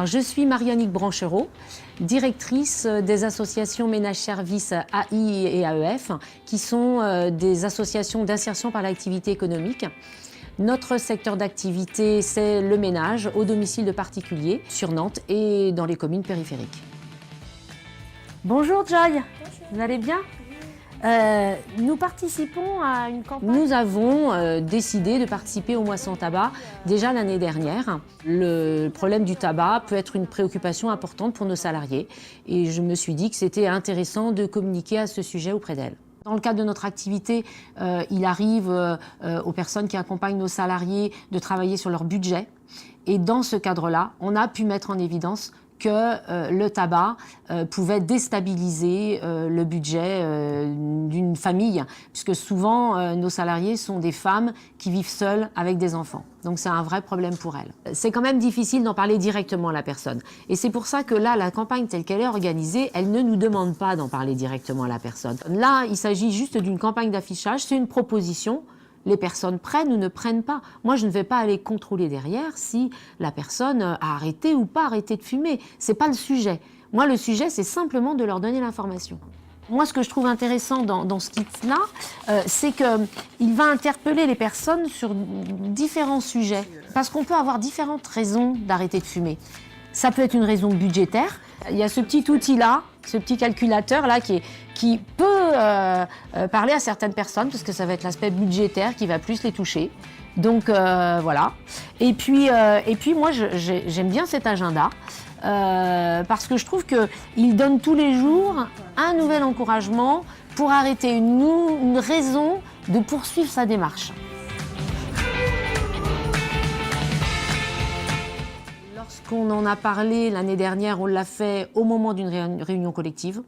Alors, je suis Marie-Annick Branchereau, directrice des associations Ménage Services AI et AEF, qui sont des associations d'insertion par l'activité économique. Notre secteur d'activité, c'est le ménage au domicile de particuliers sur Nantes et dans les communes périphériques. Bonjour Joy, bonjour. Vous allez bien ? Nous participons à une campagne. Nous avons décidé de participer au mois sans tabac déjà l'année dernière. Le problème du tabac peut être une préoccupation importante pour nos salariés et je me suis dit que c'était intéressant de communiquer à ce sujet auprès d'elles. Dans le cadre de notre activité, il arrive aux personnes qui accompagnent nos salariés de travailler sur leur budget. Et dans ce cadre-là, on a pu mettre en évidence que le tabac pouvait déstabiliser le budget d'une famille, puisque souvent nos salariés sont des femmes qui vivent seules avec des enfants. Donc c'est un vrai problème pour elles. C'est quand même difficile d'en parler directement à la personne. Et c'est pour ça que là, la campagne telle qu'elle est organisée, elle ne nous demande pas d'en parler directement à la personne. Là, il s'agit juste d'une campagne d'affichage, c'est une proposition. Les personnes prennent ou ne prennent pas. Moi, je ne vais pas aller contrôler derrière si la personne a arrêté ou pas arrêté de fumer. C'est pas le sujet. Moi, le sujet, c'est simplement de leur donner l'information. Moi, ce que je trouve intéressant dans ce kit-là, c'est qu'il va interpeller les personnes sur différents sujets. Parce qu'on peut avoir différentes raisons d'arrêter de fumer. Ça peut être une raison budgétaire. Il y a ce petit outil-là, ce petit calculateur-là qui peut parler à certaines personnes, parce que ça va être l'aspect budgétaire qui va plus les toucher. Donc voilà. Et puis moi, j'aime bien cet agenda, parce que je trouve qu'il donne tous les jours un nouvel encouragement pour arrêter, une raison de poursuivre sa démarche. Lorsqu'on en a parlé l'année dernière, on l'a fait au moment d'une réunion collective.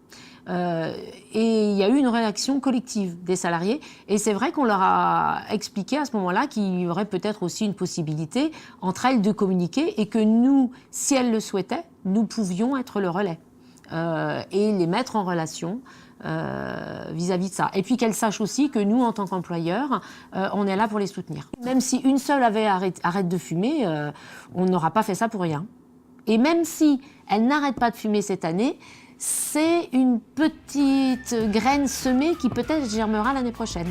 Et il y a eu une réaction collective des salariés. Et c'est vrai qu'on leur a expliqué à ce moment-là qu'il y aurait peut-être aussi une possibilité entre elles de communiquer et que nous, si elles le souhaitaient, nous pouvions être le relais et les mettre en relation vis-à-vis de ça. Et puis qu'elles sachent aussi que nous, en tant qu'employeurs, on est là pour les soutenir. Même si une seule arrête de fumer, on n'aura pas fait ça pour rien. Et même si elle n'arrête pas de fumer cette année, c'est une petite graine semée qui peut-être germera l'année prochaine.